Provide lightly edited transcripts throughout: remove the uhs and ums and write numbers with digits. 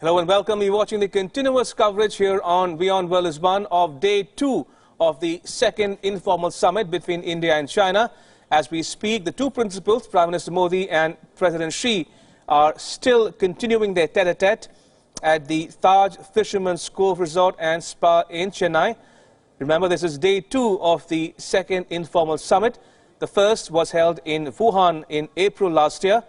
Hello and welcome. You're watching the continuous coverage here on WION Exclusively of day 2 of the second informal summit between India and China. As we speak, the two principals, Prime Minister Modi and President Xi, are still continuing their tete-a-tete at the Taj Fisherman's Cove Resort and Spa in Chennai. Remember, this is day 2 of the second informal summit. The first was held in Wuhan in April last year.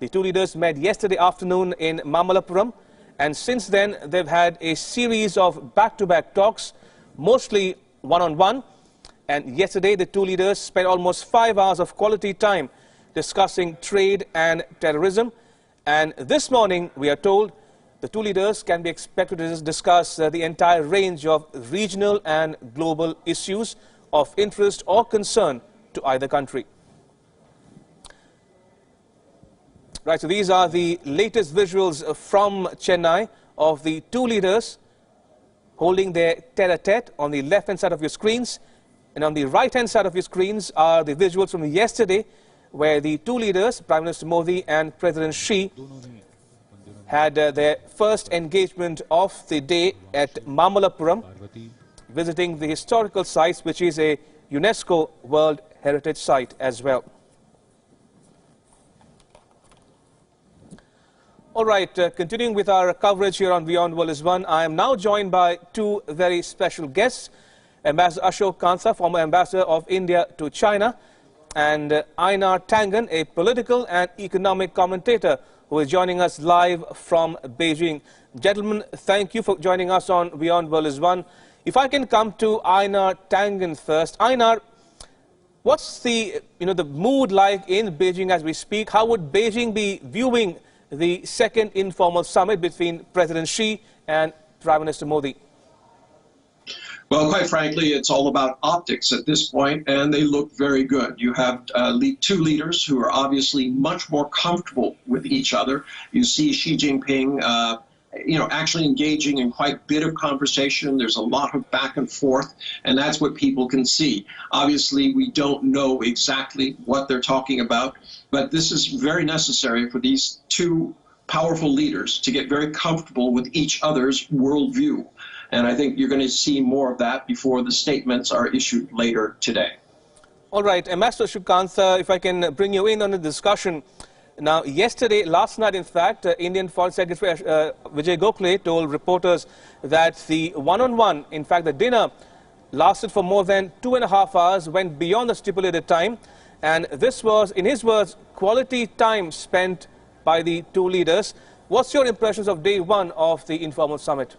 The two leaders met yesterday afternoon in Mamallapuram. And since then, they've had a series of back-to-back talks, mostly one-on-one. And yesterday, the two leaders spent almost 5 hours of quality time discussing trade and terrorism. And this morning, we are told, the two leaders can be expected to discuss the entire range of regional and global issues of interest or concern to either country. Right, so these are the latest visuals from Chennai of the two leaders holding their tete-a-tete on the left-hand side of your screens. And on the right-hand side of your screens are the visuals from yesterday, where the two leaders, Prime Minister Modi and President Xi, had their first engagement of the day at Mamallapuram, visiting the historical sites, which is a UNESCO World Heritage Site as well. All right, continuing with our coverage here on WION Exclusively, I am now joined by two very special guests, Ambassador Ashok Kantha, former ambassador of India to China, and Einar Tangen, a political and economic commentator who is joining us live from Beijing. Gentlemen, thank you for joining us on WION Exclusively. If I can come to Einar Tangen first. Einar, what's the mood like in Beijing as we speak? How would Beijing be viewing the second informal summit between President Xi and Prime Minister Modi? Well, quite frankly, it's all about optics at this point, and they look very good. You have two leaders who are obviously much more comfortable with each other. You see Xi Jinping, actually engaging in quite a bit of conversation. There's a lot of back and forth, and that's what people can see. Obviously, we don't know exactly what they're talking about, but this is very necessary for these two powerful leaders to get very comfortable with each other's worldview. And I think you're going to see more of that before the statements are issued later today. All right, Ambassador Ashok Kantha, if I can bring you in on the discussion. Now, last night, in fact, Indian Foreign Secretary Vijay Gokhale told reporters that the one-on-one, in fact, the dinner, lasted for more than 2.5 hours, went beyond the stipulated time. And this was, in his words, quality time spent by the two leaders. What's your impressions of day 1 of the informal summit?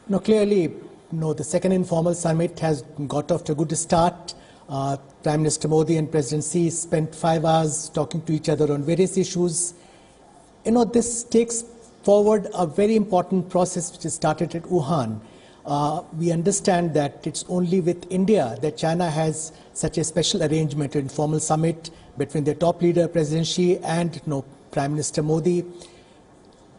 No, clearly, the second informal summit has got off to a good start. Prime Minister Modi and President Xi spent 5 hours talking to each other on various issues. This takes forward a very important process which started at Wuhan. We understand that it's only with India that China has such a special arrangement, an informal summit between their top leader, President Xi, and Prime Minister Modi.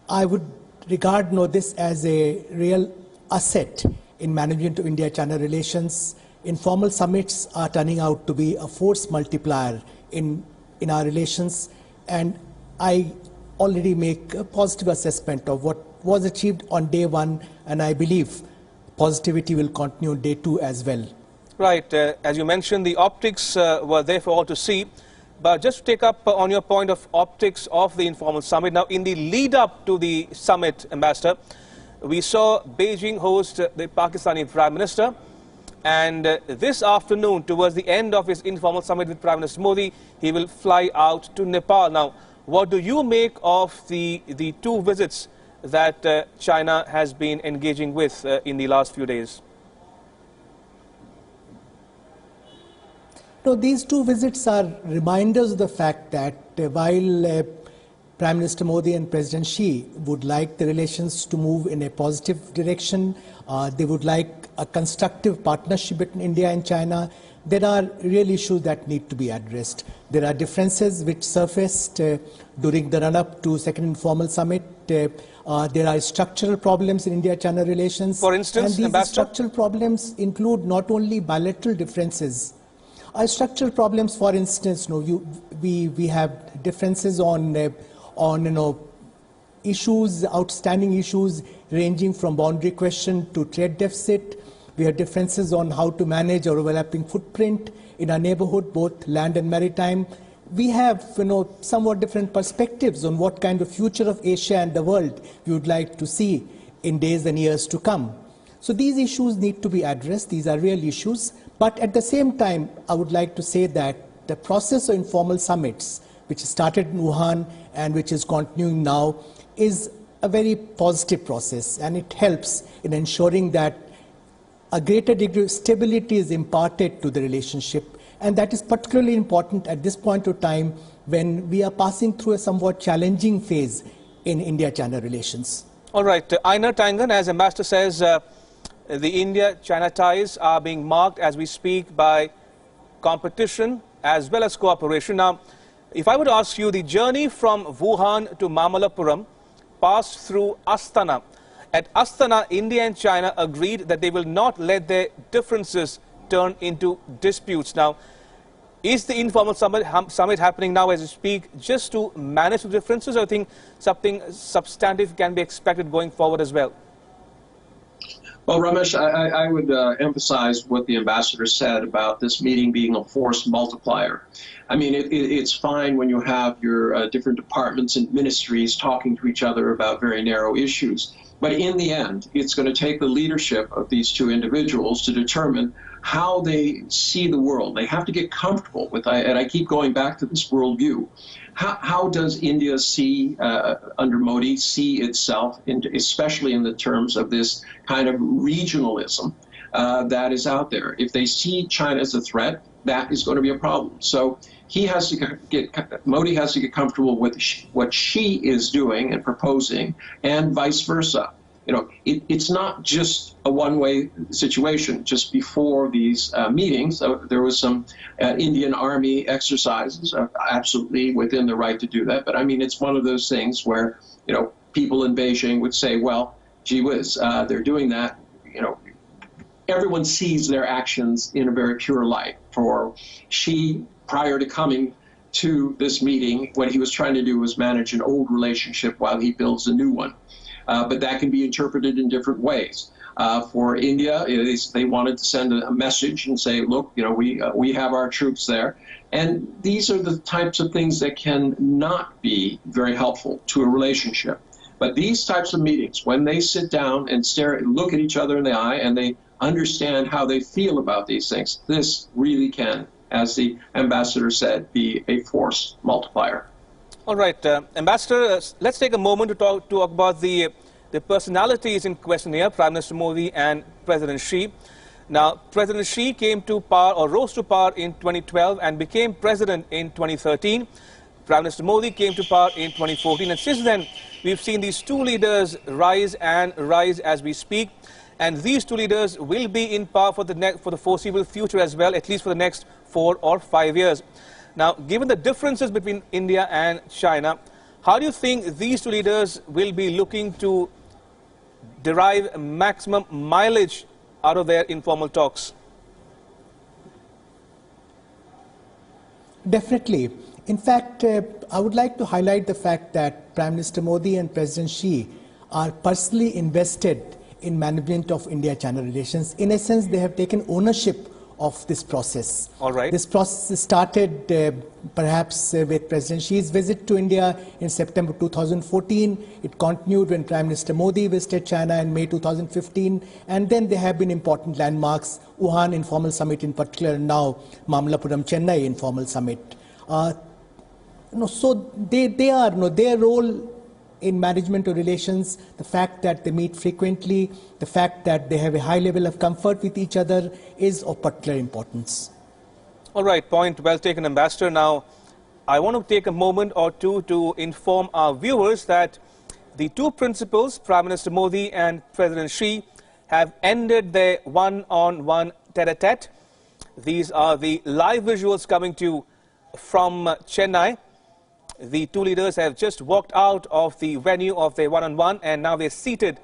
I would regard this as a real asset in management of India-China relations. Informal summits are turning out to be a force multiplier in our relations, and I already make a positive assessment of what was achieved on day 1, and I believe positivity will continue on day 2 as well. Right, as you mentioned, the optics were there for all to see. But just to take up on your point of optics of the informal summit, now in the lead up to the summit, Ambassador, we saw Beijing host the Pakistani Prime Minister. And this afternoon, towards the end of his informal summit with Prime Minister Modi, he will fly out to Nepal. Now, what do you make of the two visits that China has been engaging with in the last few days? These two visits are reminders of the fact that while Prime Minister Modi and President Xi would like the relations to move in a positive direction, they would like a constructive partnership between India and China, there are real issues that need to be addressed. There are differences which surfaced during the run-up to second informal summit. There are structural problems in India-China relations. For instance, and these structural problems include not only bilateral differences Structural problems, for instance, we have differences on issues, outstanding issues ranging from boundary question to trade deficit. We have differences on how to manage our overlapping footprint in our neighborhood, both land and maritime. We have, somewhat different perspectives on what kind of future of Asia and the world we would like to see in days and years to come. So these issues need to be addressed. These are real issues. But at the same time, I would like to say that the process of informal summits, which started in Wuhan and which is continuing now, is a very positive process, and it helps in ensuring that a greater degree of stability is imparted to the relationship, and that is particularly important at this point of time when we are passing through a somewhat challenging phase in India-China relations. All right, Einar Tangen, as Ambassador says, the India-China ties are being marked as we speak by competition as well as cooperation. Now, if I would ask you, the journey from Wuhan to Mamallapuram passed through Astana. At Astana, India and China agreed that they will not let their differences turn into disputes. Now, is the informal summit happening now as we speak just to manage the differences, or do you think something substantive can be expected going forward as well? Well, Ramesh, I would emphasize what the ambassador said about this meeting being a force multiplier. I mean, it's fine when you have your different departments and ministries talking to each other about very narrow issues. But in the end, it's going to take the leadership of these two individuals to determine how they see the world. They have to get comfortable with, and I keep going back to this worldview. How does India see, under Modi, see itself, especially in the terms of this kind of regionalism that is out there? If they see China as a threat, that is going to be a problem. So Modi has to get comfortable with what she is doing and proposing, and vice versa. It's not just a one-way situation. Just before these meetings, there was some Indian Army exercises, absolutely within the right to do that. But I mean, it's one of those things where, people in Beijing would say, well, gee whiz, they're doing that. Everyone sees their actions in a very pure light. For Xi, prior to coming to this meeting, what he was trying to do was manage an old relationship while he builds a new one. But that can be interpreted in different ways. For India, they wanted to send a message and say, look, we have our troops there. And these are the types of things that can not be very helpful to a relationship. But these types of meetings, when they sit down and look at each other in the eye and they understand how they feel about these things, this really can, as the ambassador said, be a force multiplier. All right, Ambassador, let's take a moment to talk about the personalities in question here, Prime Minister Modi and President Xi. Now, President Xi came to power, or rose to power, in 2012 and became president in 2013. Prime Minister Modi came to power in 2014, and since then, we've seen these two leaders rise and rise as we speak. And these two leaders will be in power for the foreseeable future as well, at least for the next 4 or 5 years. Now, given the differences between India and China, how do you think these two leaders will be looking to derive maximum mileage out of their informal talks? Definitely. In fact, I would like to highlight the fact that Prime Minister Modi and President Xi are personally invested in management of India-China relations. In a sense, they have taken ownership of this process. All right. This process started perhaps with President Xi's visit to India in September 2014. It continued when Prime Minister Modi visited China in May 2015. And then there have been important landmarks, Wuhan Informal Summit in particular, and now Mamallapuram Chennai Informal Summit. So their role in management of relations, the fact that they meet frequently, the fact that they have a high level of comfort with each other is of particular importance. All right, point well taken, Ambassador. Now, I want to take a moment or two to inform our viewers that the two principals, Prime Minister Modi and President Xi, have ended their one-on-one tete-a-tete. These are the live visuals coming to you from Chennai. The two leaders have just walked out of the venue of their one-on-one, and now they're seated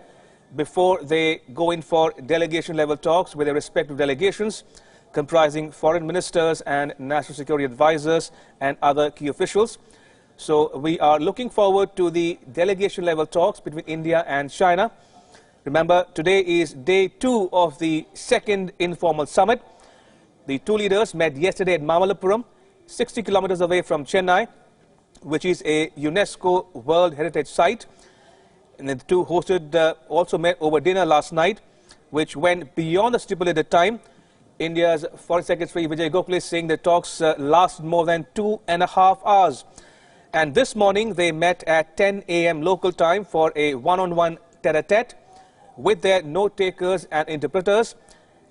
before they go in for delegation-level talks with their respective delegations. comprising foreign ministers and national security advisors and other key officials. So we are looking forward to the delegation level talks between India and China. Remember, today is day 2 of the second informal summit. The two leaders met yesterday at Mamallapuram, 60 kilometers away from Chennai, which is a UNESCO World Heritage Site. And the two also met over dinner last night, which went beyond the stipulated time. India's Foreign Secretary Vijay Gokhale saying the talks lasted more than 2.5 hours. And this morning they met at 10 a.m. local time for a one-on-one tete-a-tete with their note-takers and interpreters.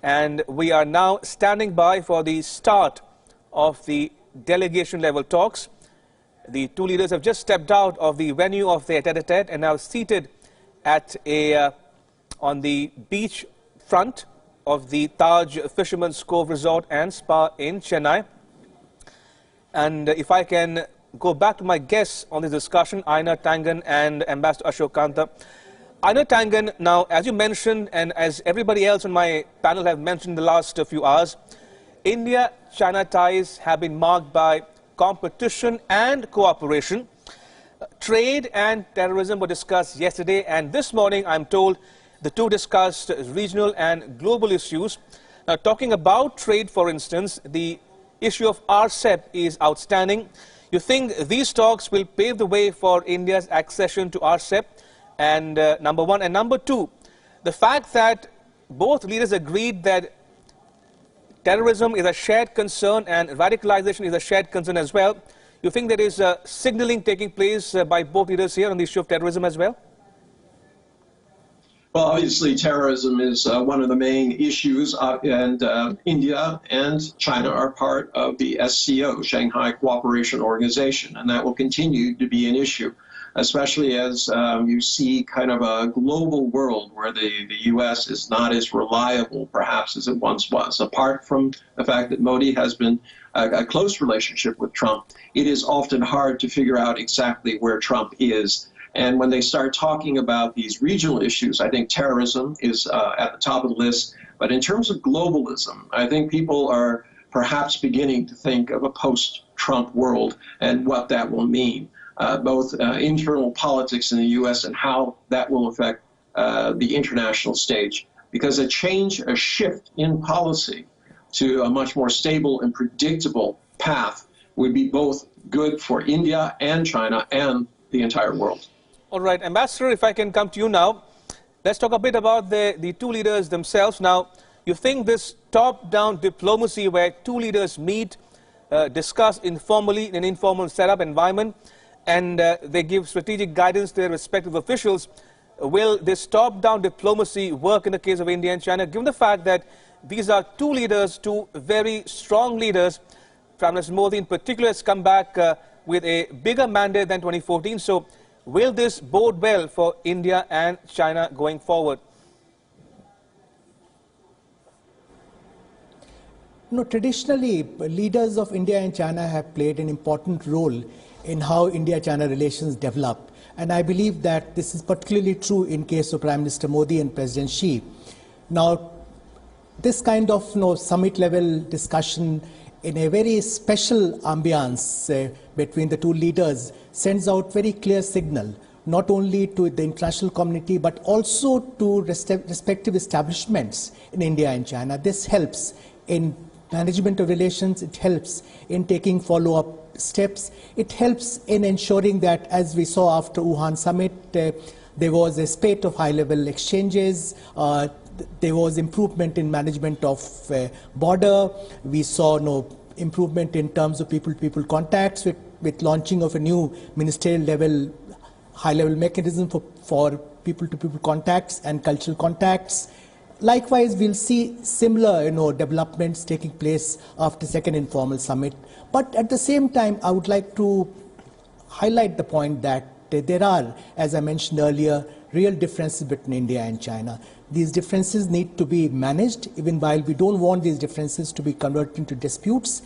And we are now standing by for the start of the delegation-level talks. The two leaders have just stepped out of the venue of their tete-a-tete and now seated at on the beach front of the Taj Fisherman's Cove Resort and Spa in Chennai. And if I can go back to my guests on this discussion, Einar Tangen and Ambassador Ashok Kantha. Einar Tangen, now, as you mentioned, and as everybody else on my panel have mentioned in the last few hours, India-China ties have been marked by competition and cooperation. Trade and terrorism were discussed yesterday, and this morning, I'm told, the two discussed regional and global issues. Now, talking about trade, for instance, the issue of RCEP is outstanding. You think these talks will pave the way for India's accession to RCEP? And number one. And number two, the fact that both leaders agreed that terrorism is a shared concern and radicalization is a shared concern as well. You think there is signaling taking place by both leaders here on the issue of terrorism as well? Well, obviously, terrorism is one of the main issues, and India and China are part of the SCO, Shanghai Cooperation Organization, and that will continue to be an issue, especially as you see kind of a global world where the U.S. is not as reliable, perhaps, as it once was. Apart from the fact that Modi has been a close relationship with Trump, it is often hard to figure out exactly where Trump is. And when they start talking about these regional issues, I think terrorism is at the top of the list. But in terms of globalism, I think people are perhaps beginning to think of a post-Trump world and what that will mean, both internal politics in the U.S. and how that will affect the international stage. Because a shift in policy to a much more stable and predictable path would be both good for India and China and the entire world. All right, Ambassador, if I can come to you now, let's talk a bit about the two leaders themselves. Now, you think this top-down diplomacy where two leaders meet, discuss informally in an informal setup environment, and they give strategic guidance to their respective officials, will this top-down diplomacy work in the case of India and China, given the fact that these are two leaders, two very strong leaders? Prime Minister Modi in particular has come back with a bigger mandate than 2014. So, will this bode well for India and China going forward? No, traditionally, leaders of India and China have played an important role in how India-China relations develop. And I believe that this is particularly true in case of Prime Minister Modi and President Xi. Now, this kind of summit-level discussion in a very special ambiance between the two leaders sends out very clear signal, not only to the international community, but also to respective establishments in India and China. This helps in management of relations, it helps in taking follow-up steps, it helps in ensuring that, as we saw after Wuhan summit, there was a spate of high-level exchanges, there was improvement in management of border. We saw improvement in terms of people-to-people contacts with launching of a new ministerial level, high-level mechanism for people-to-people contacts and cultural contacts. Likewise, we'll see similar developments taking place after second informal summit. But at the same time, I would like to highlight the point that there are, as I mentioned earlier, real differences between India and China. These differences need to be managed, even while we don't want these differences to be converted into disputes.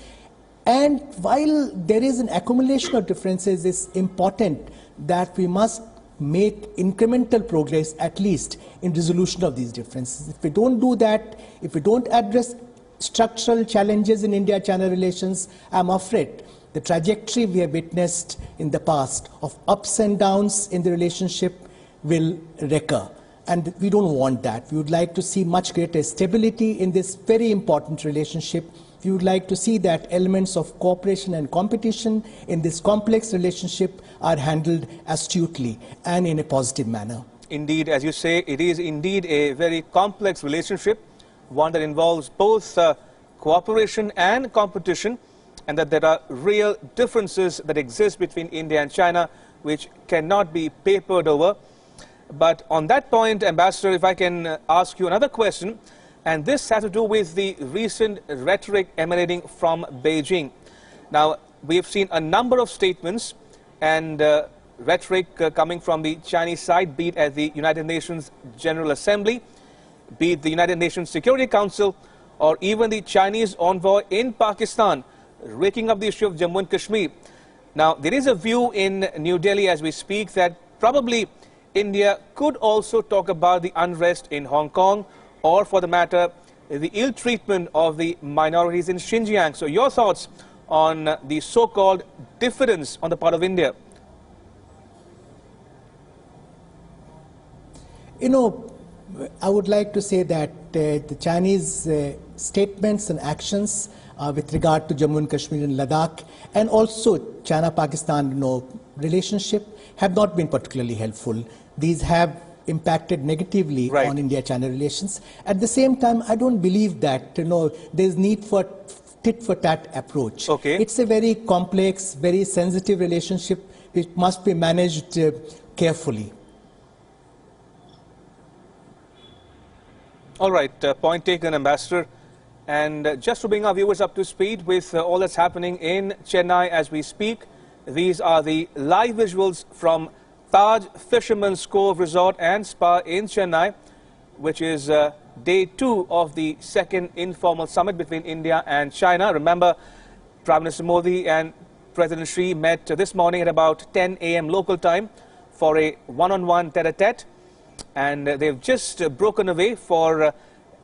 And while there is an accumulation of differences, it's important that we must make incremental progress, at least in resolution of these differences. If we don't do that, if we don't address structural challenges in India-China relations, I'm afraid the trajectory we have witnessed in the past of ups and downs in the relationship will recur. And we don't want that. We would like to see much greater stability in this very important relationship. We would like to see that elements of cooperation and competition in this complex relationship are handled astutely and in a positive manner. Indeed, as you say, it is indeed a very complex relationship, one that involves both cooperation and competition, and that there are real differences that exist between India and China which cannot be papered over. But on that point, Ambassador, if I can ask you another question, and this has to do with the recent rhetoric emanating from Beijing. Now, we have seen a number of statements and rhetoric coming from the Chinese side, be it at the United Nations General Assembly, be it the United Nations Security Council, or even the Chinese envoy in Pakistan, raking up the issue of Jammu and Kashmir. Now, there is a view in New Delhi as we speak that probably India could also talk about the unrest in Hong Kong, or for the matter, the ill treatment of the minorities in Xinjiang. So your thoughts on the so-called diffidence on the part of India? You know, I would like to say that the Chinese statements and actions with regard to Jammu and Kashmir and Ladakh, and also China-Pakistan relationship, have not been particularly helpful. These have impacted negatively on India-China relations. At the same time, I don't believe that there's need for tit-for-tat approach. It's a very complex, very sensitive relationship which must be managed carefully. All right, point taken, Ambassador. And just to bring our viewers up to speed with all that's happening in Chennai as we speak, these are the live visuals from Taj Fisherman's Cove Resort and Spa in Chennai, which is day 2 of the second informal summit between India and China. Remember, Prime Minister Modi and President Xi met this morning at about 10 a.m. local time for a one-on-one tete-a-tete. And they've just broken away for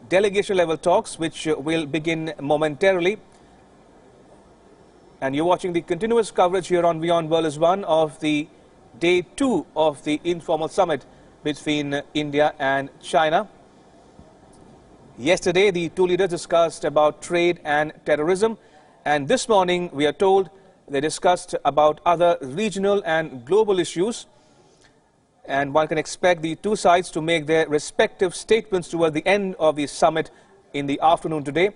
delegation-level talks, which will begin momentarily. And you're watching the continuous coverage here on WION World is One of the day 2 of the informal summit between India and China. Yesterday, the two leaders discussed about trade and terrorism. And this morning, we are told they discussed about other regional and global issues. And one can expect the two sides to make their respective statements toward the end of the summit in the afternoon today,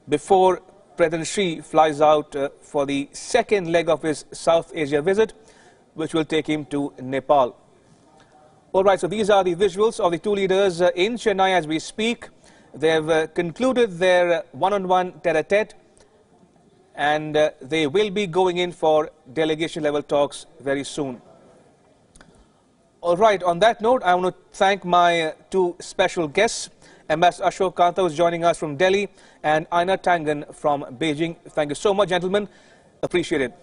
before President Xi flies out for the second leg of his South Asia visit, which will take him to Nepal. All right, so these are the visuals of the two leaders in Chennai as we speak. They've concluded their one-on-one tete-a-tete, and they will be going in for delegation-level talks very soon. All right, on that note, I want to thank my two special guests, Ambassador Ashok Kantha, who is joining us from Delhi, and Einar Tangen from Beijing. Thank you so much, gentlemen. Appreciate it.